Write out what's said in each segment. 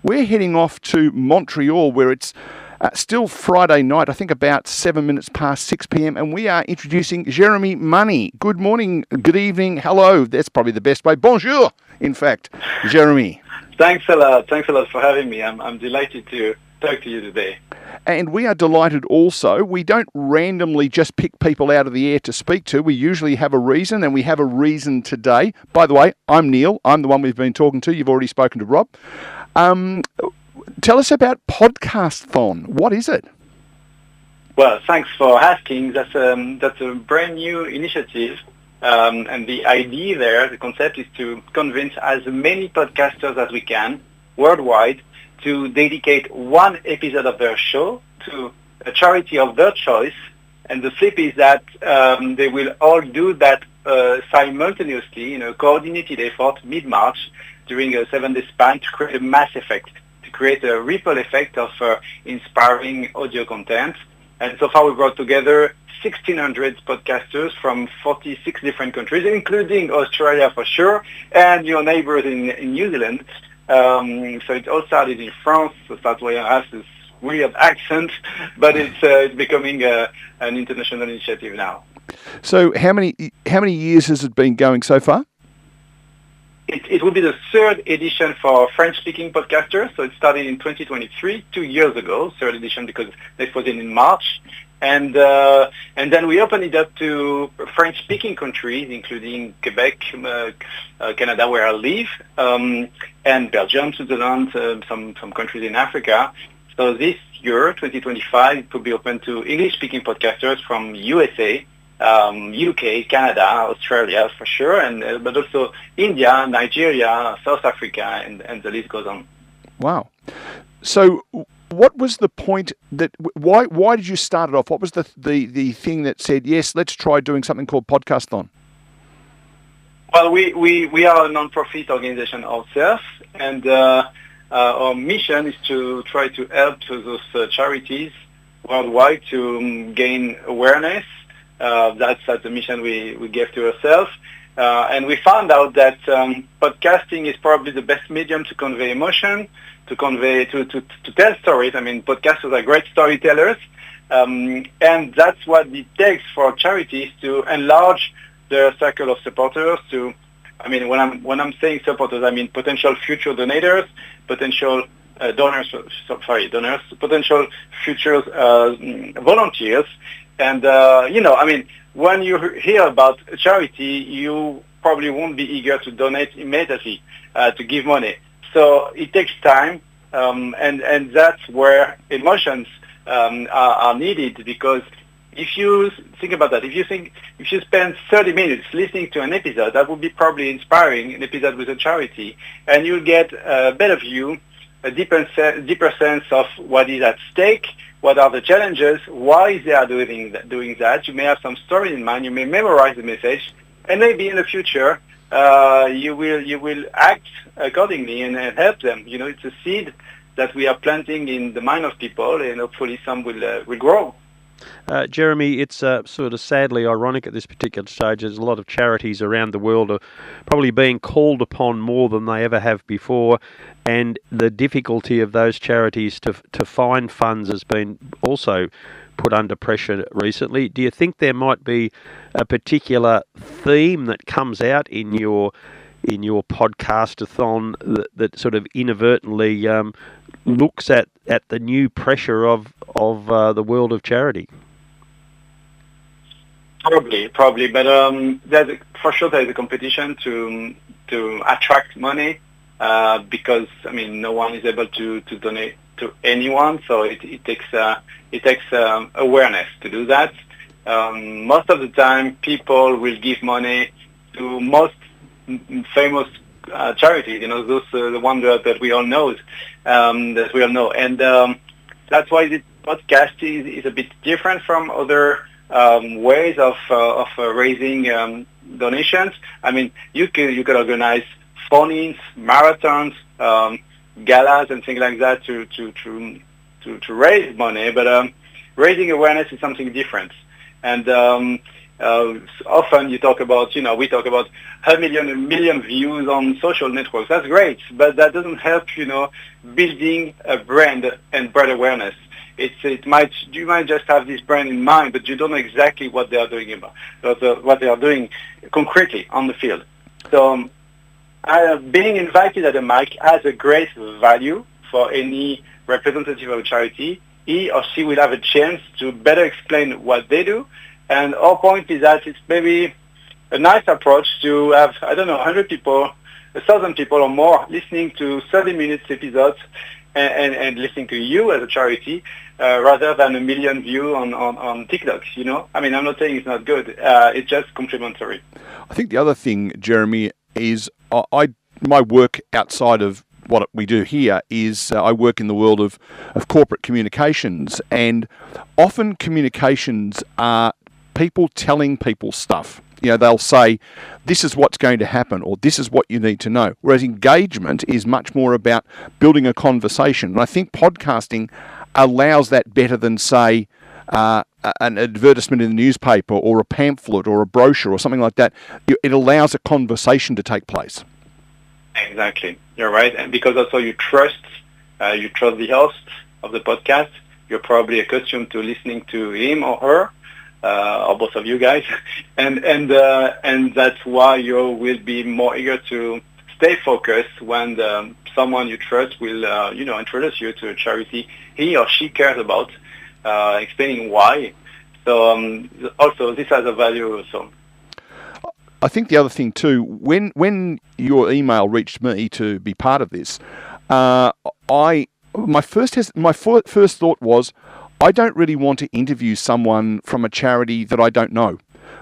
we're heading off to Montreal, where it's still Friday night, I think about 7 minutes past 6 p.m, and we are introducing Jérémie Money. Good morning, good evening, hello. That's probably the best way. Bonjour, in fact, Jérémie. Thanks a lot for having me. I'm delighted to talk to you today. And we are delighted also. We don't randomly just pick people out of the air to speak to. We usually have a reason, and we have a reason today. By the way, I'm Neil. I'm the one we've been talking to. You've already spoken to Rob. Tell us about Podcasthon. What is it? Well, thanks for asking. That's a brand new initiative. And the idea there, the concept, is to convince as many podcasters as we can worldwide to dedicate one episode of their show to a charity of their choice. And the flip is that they will all do that simultaneously in a coordinated effort mid-March during a 7-day span to create a mass effect, to create a ripple effect of inspiring audio content. And so far we brought together 1,600 podcasters from 46 different countries, including Australia for sure, and your neighbors in New Zealand. So it all started in France, so that's why I have this weird accent, but it's becoming an international initiative now. So how many years has it been going so far? It will be the third edition for French-speaking podcasters. So it started in 2023, 2 years ago, third edition because this was in March. And then we opened it up to French-speaking countries, including Quebec, Canada, where I live, and Belgium, Switzerland, some countries in Africa. So this year, 2025, it will be open to English-speaking podcasters from USA, UK, Canada, Australia for sure, and but also India, Nigeria, South Africa, and the list goes on. Wow. So what was the point that why did you start it off? What was the thing that said, yes, let's try doing something called Podcasthon? Well, we are a non-profit organization ourselves, and our mission is to try to help those charities worldwide to gain awareness. That's the mission we gave to ourselves. And we found out that podcasting is probably the best medium to convey emotion, to tell stories. I mean, podcasters are great storytellers. And that's what it takes for charities to enlarge their circle of supporters to, I mean, when I'm saying supporters, I mean potential future donors, potential donors, potential future volunteers. And, I mean, when you hear about a charity, you probably won't be eager to donate immediately, to give money. So it takes time, and that's where emotions are needed, because if you think about that, if you spend 30 minutes listening to an episode, that would be probably inspiring, an episode with a charity, and you'll get a better view, a deeper sense of what is at stake, what are the challenges, why they are doing that. You may have some story in mind, you may memorize the message, and maybe in the future you will act accordingly and help them. You know, it's a seed that we are planting in the mind of people, and hopefully some will grow. Jérémie, it's sort of sadly ironic at this particular stage. There's a lot of charities around the world are probably being called upon more than they ever have before, and the difficulty of those charities to find funds has been also put under pressure recently. Do you think there might be a particular theme that comes out in your podcastathon that sort of inadvertently looks at the new pressure of the world of charity? Probably, but for sure there's a competition to attract money, because I mean no one is able to donate to anyone, so it takes awareness to do that. Most of the time, people will give money to most famous charities. You know, those the ones that we all know, and that's why the podcast is a bit different from other ways of raising donations. I mean, you could organize phone-ins, marathons, galas, and things like that to raise money. But raising awareness is something different. And Often we talk about a million views on social networks. That's great, but that doesn't help, building a brand and brand awareness. You might just have this brand in mind, but you don't know exactly what they are doing what they are doing concretely on the field. So being invited at a mic has a great value for any representative of a charity. He or she will have a chance to better explain what they do. And our point is that it's maybe a nice approach to have, 100 people, 1,000 people or more listening to 30 minutes episodes and listening to you as a charity rather than a million views on TikTok, I'm not saying it's not good. It's just complementary. I think the other thing, Jérémie, is my work outside of what we do here is I work in the world of corporate communications, and often communications are people telling people stuff. They'll say, this is what's going to happen, or this is what you need to know. Whereas engagement is much more about building a conversation. And I think podcasting allows that better than, say, an advertisement in the newspaper or a pamphlet or a brochure or something like that. It allows a conversation to take place. Exactly. You're right. And because also you trust the host of the podcast. You're probably accustomed to listening to him or her. Or both of you guys, and that's why you will be more eager to stay focused when someone you trust will, introduce you to a charity he or she cares about, explaining why. So also this has a value also. I think the other thing too, when your email reached me to be part of this, my first thought was, I don't really want to interview someone from a charity that I don't know.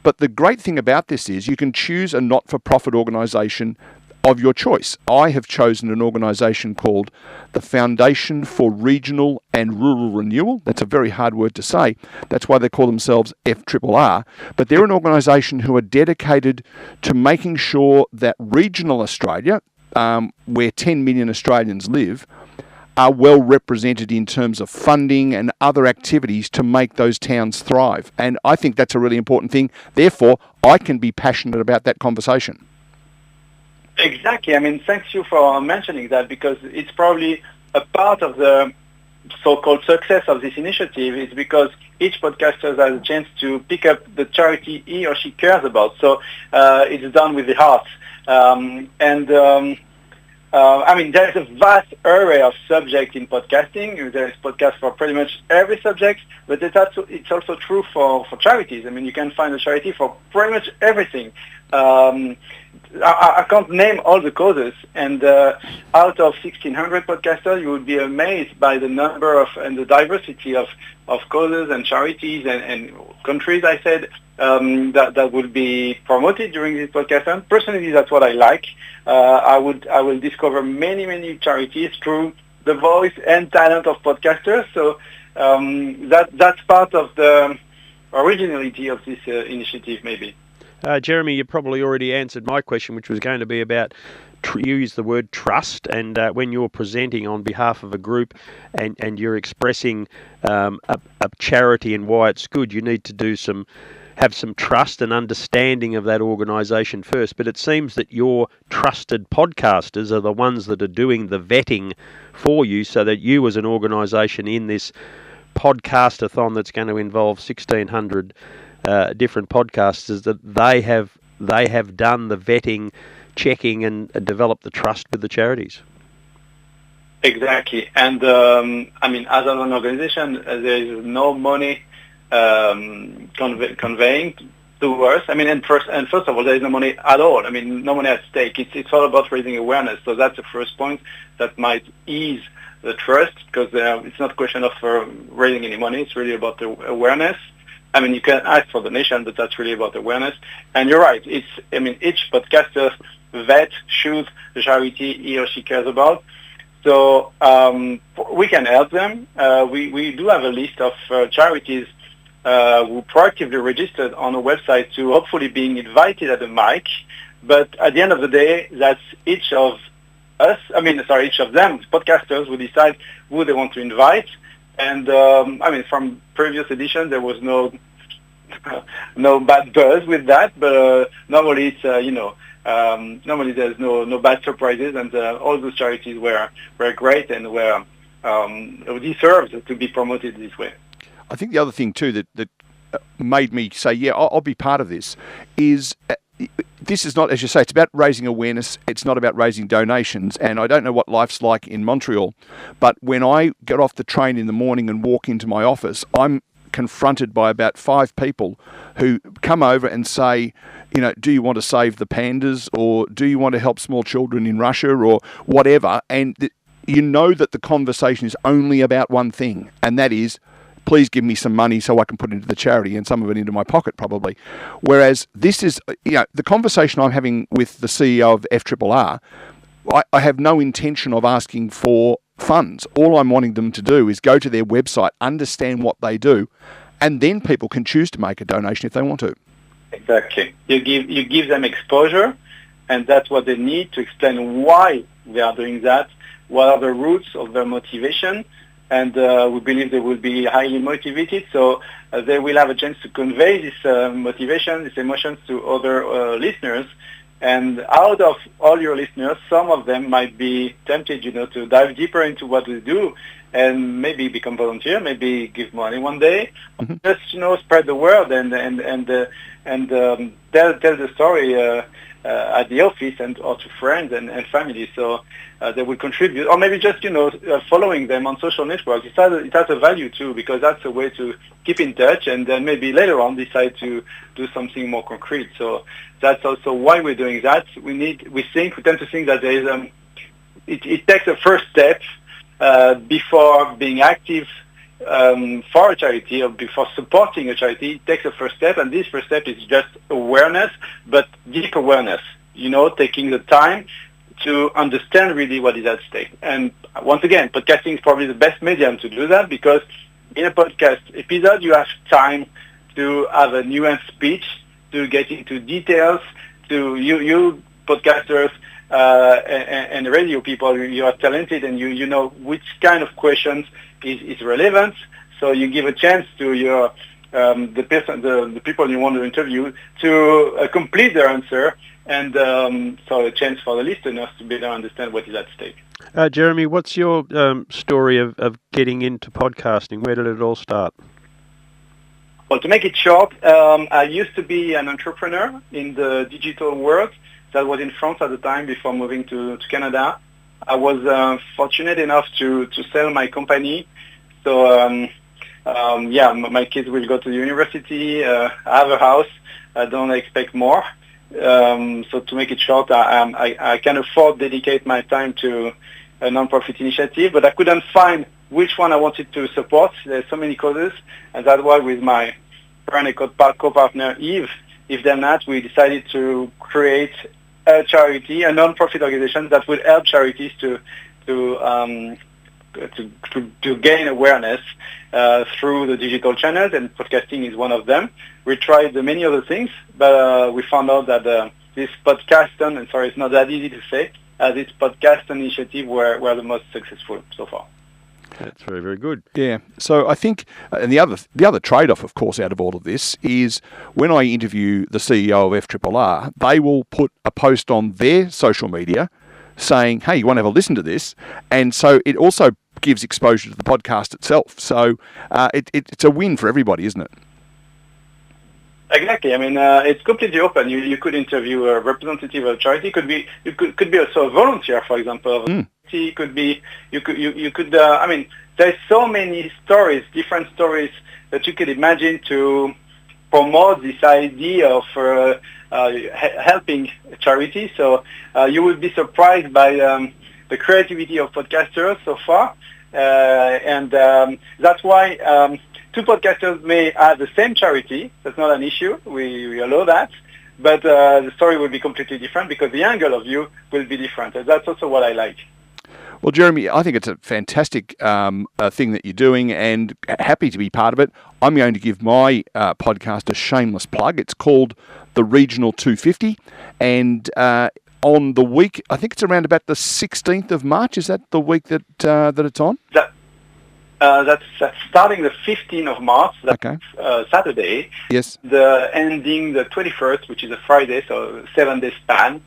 But the great thing about this is you can choose a not-for-profit organisation of your choice. I have chosen an organisation called the Foundation for Regional and Rural Renewal. That's a very hard word to say. That's why they call themselves FRRR. But they're an organisation who are dedicated to making sure that regional Australia, where 10 million Australians live, are well represented in terms of funding and other activities to make those towns thrive. And I think that's a really important thing. Therefore, I can be passionate about that conversation. Exactly. Thanks you for mentioning that, because it's probably a part of the so-called success of this initiative is because each podcaster has a chance to pick up the charity he or she cares about. So it's done with the heart. There's a vast array of subjects in podcasting. There is podcasts for pretty much every subject, but it's also true for charities. You can find a charity for pretty much everything. I can't name all the causes, and out of 1,600 podcasters, you would be amazed by the number and the diversity of causes and charities and countries, I said, that will be promoted during this podcast. And personally, that's what I like. I will discover many charities through the voice and talent of podcasters. So that's part of the originality of this initiative, maybe. Jérémie, you probably already answered my question, which was going to be about, you use the word trust, and when you're presenting on behalf of a group and you're expressing a charity and why it's good, you need to have some trust and understanding of that organisation first. But it seems that your trusted podcasters are the ones that are doing the vetting for you, so that you as an organisation in this podcastathon that's going to involve 1,600 different podcasters, that they have done the vetting, checking, and developed the trust with the charities. Exactly. And as an organization, there is no money conveying to us. First of all, there is no money at all. No money at stake. It's all about raising awareness. So that's the first point that might ease the trust, because it's not a question of raising any money. It's really about the awareness. You can ask for donation, but that's really about awareness. And you're right. Each podcaster choose the charity he or she cares about. So we can help them. We do have a list of charities who proactively registered on a website to hopefully being invited at the mic. But at the end of the day, that's each of them, podcasters, who decide who they want to invite. And from previous editions, there was no no bad buzz with that, but normally it's normally there's no bad surprises, and all those charities were great and were deserved to be promoted this way. I think the other thing too that made me say, yeah, I'll be part of this is. This is not, as you say, it's about raising awareness. It's not about raising donations. And I don't know what life's like in Montreal, but when I get off the train in the morning and walk into my office, I'm confronted by about 5 people who come over and say, do you want to save the pandas, or do you want to help small children in Russia, or whatever? And you know that the conversation is only about one thing, and that is, please give me some money so I can put it into the charity, and some of it into my pocket probably. Whereas this is, the conversation I'm having with the CEO of FRRR, I have no intention of asking for funds. All I'm wanting them to do is go to their website, understand what they do, and then people can choose to make a donation if they want to. Exactly. You give them exposure, and that's what they need to explain why they are doing that, what are the roots of their motivation, and we believe they will be highly motivated, so they will have a chance to convey this motivation, these emotions to other listeners. And out of all your listeners, some of them might be tempted, to dive deeper into what we do and maybe become volunteer, maybe give money one day, just spread the word and tell the story at the office or to friends and family. So they will contribute, or maybe just following them on social networks. It has a value too, because that's a way to keep in touch and then maybe later on decide to do something more concrete. So that's also why we're doing that. We tend to think that there is it takes a first step before being active for a charity or before supporting a charity. It takes a first step, and this first step is just awareness, but deep awareness, taking the time to understand really what is at stake. And once again, podcasting is probably the best medium to do that, because in a podcast episode, you have time to have a nuanced speech, to get into details, to you podcasters and radio people, you are talented and you know which kind of questions is relevant. So you give a chance to your the people you want to interview to complete their answer, and so a chance for the listeners to better understand what is at stake. Jérémie, what's your story of getting into podcasting? Where did it all start? Well, to make it short, I used to be an entrepreneur in the digital world. That was in France at the time before moving to Canada. I was fortunate enough to sell my company. So, my kids will go to university. I have a house. I don't expect more. So to make it short, I can afford to dedicate my time to a non-profit initiative, but I couldn't find which one I wanted to support. There's so many causes, and that's why with my friend and co-partner Yves Delnat, we decided to create a charity, a non-profit organization that would help charities to gain awareness through the digital channels, and podcasting is one of them. We tried many other things, but we found out that this Podcasthon, and sorry, it's not that easy to say, this Podcasthon initiative were the most successful so far. That's very, very good. Yeah. So I think, and the other trade-off, of course, out of all of this is when I interview the CEO of FRRR, they will put a post on their social media saying, hey, you want to have a listen to this? And so it also gives exposure to the podcast itself. So it's a win for everybody, isn't it? Exactly. I mean, it's completely open. You could interview a representative of a charity. Could be also a volunteer, for example. Could be you could. I mean, there's so many stories, different stories that you could imagine to promote this idea of helping charity. So you will be surprised by the creativity of podcasters so far, and that's why. Two podcasters may have the same charity. That's not an issue. We allow that. But the story will be completely different because the angle of view will be different. And that's also what I like. Well, Jérémie, I think it's a fantastic thing that you're doing, and happy to be part of it. I'm going to give my podcast a shameless plug. It's called The Regional 250. And on the week, I think it's around about the 16th of March. Is that the week that it's on? That's starting the 15th of March. That's Saturday. Yes. The ending the 21st, which is a Friday, so 7-day span.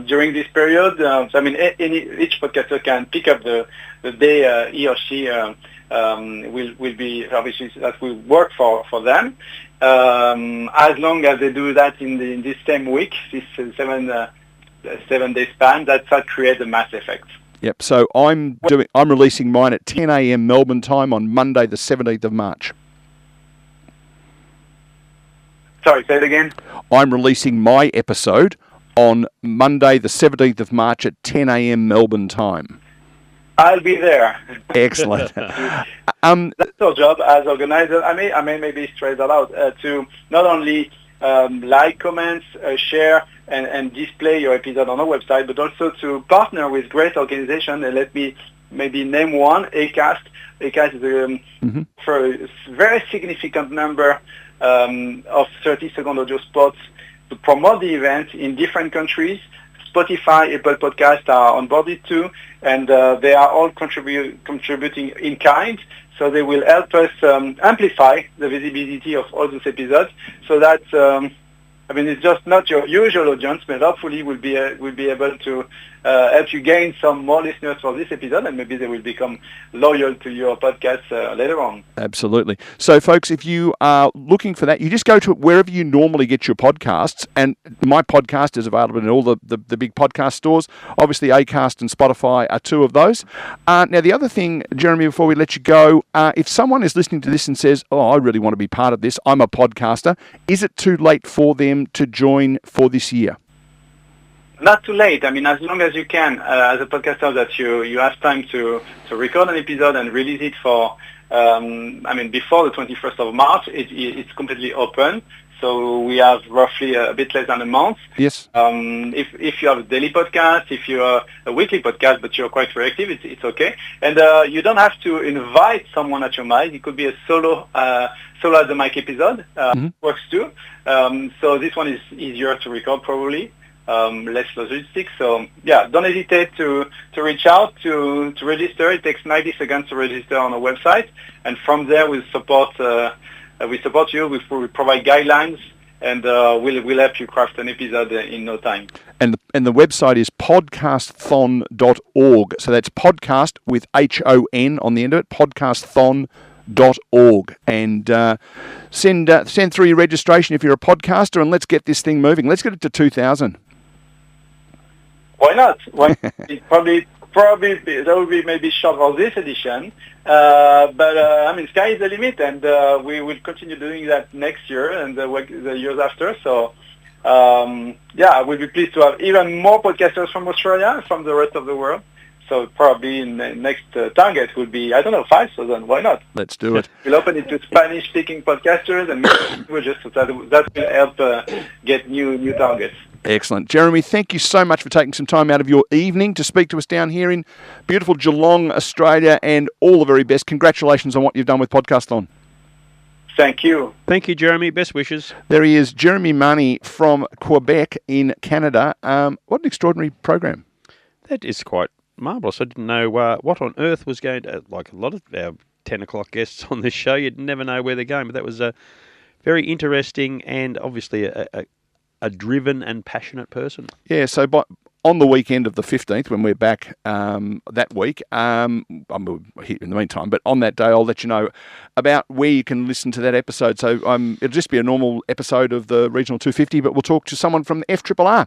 During this period, each podcaster can pick up the day he or she will be obviously that will work for them. As long as they do that in this same week, this 7-day span, that creates a mass effect. Yep. So I'm releasing mine at 10 a.m. Melbourne time on Monday, the 17th of March. Sorry, say it again. I'm releasing my episode on Monday, the 17th of March at 10 a.m. Melbourne time. I'll be there. Excellent. That's our job as organizers. I may maybe stress that out to not only like, comments, share, and display your episode on our website, but also to partner with great organizations. And let me maybe name one, ACAST. ACAST is for a very significant number of 30-second audio spots to promote the event in different countries. Spotify, Apple Podcasts are onboarded too, and they are all contributing in kind. So they will help us amplify the visibility of all those episodes. So that it's just not your usual audience, but hopefully we'll be able to help you gain some more listeners for this episode, and maybe they will become loyal to your podcast later on. Absolutely. So, folks, if you are looking for that, you just go to wherever you normally get your podcasts, and my podcast is available in all the big podcast stores. Obviously, Acast and Spotify are two of those. Now, the other thing, Jérémie, before we let you go, if someone is listening to this and says, I really want to be part of this, I'm a podcaster, is it too late for them to join for this year? Not too late. As long as you can, as a podcaster, that you have time to record an episode and release it for, before the 21st of March, it's completely open. So we have roughly a bit less than a month. Yes. If you have a daily podcast, if you are a weekly podcast, but you're quite reactive, it's okay. And you don't have to invite someone at your mic. It could be a solo at the mic episode. Works too. So this one is easier to record probably. Less logistics. So don't hesitate to reach out to register. It takes 90 seconds to register on our website, and from there we support you. We provide guidelines, and we'll help you craft an episode in no time. And the website is podcasthon.org. So that's podcast with HON on the end of it, podcasthon.org. And send through your registration if you're a podcaster, and let's get this thing moving. Let's get it to 2,000. Why not? Probably that would be maybe short for this edition. But sky is the limit, and we will continue doing that next year and the years after. So we'll be pleased to have even more podcasters from Australia and from the rest of the world. So probably in the next target would be, 5,000. Why not? Let's do it. We'll open it to Spanish-speaking podcasters, and so that will help get new targets. Excellent. Jérémie, thank you so much for taking some time out of your evening to speak to us down here in beautiful Geelong, Australia, and all the very best. Congratulations on what you've done with Podcasthon. Thank you. Thank you, Jérémie. Best wishes. There he is, Jérémie Money from Quebec in Canada. What an extraordinary program. That is quite marvellous. I didn't know what on earth was going to, like a lot of our 10 o'clock guests on this show, you'd never know where they're going, but that was very interesting and obviously a driven and passionate person. Yeah, so on the weekend of the 15th, when we're back that week, I'm here in the meantime, but on that day I'll let you know about where you can listen to that episode. So it'll just be a normal episode of the Regional 250, but we'll talk to someone from the FRRR.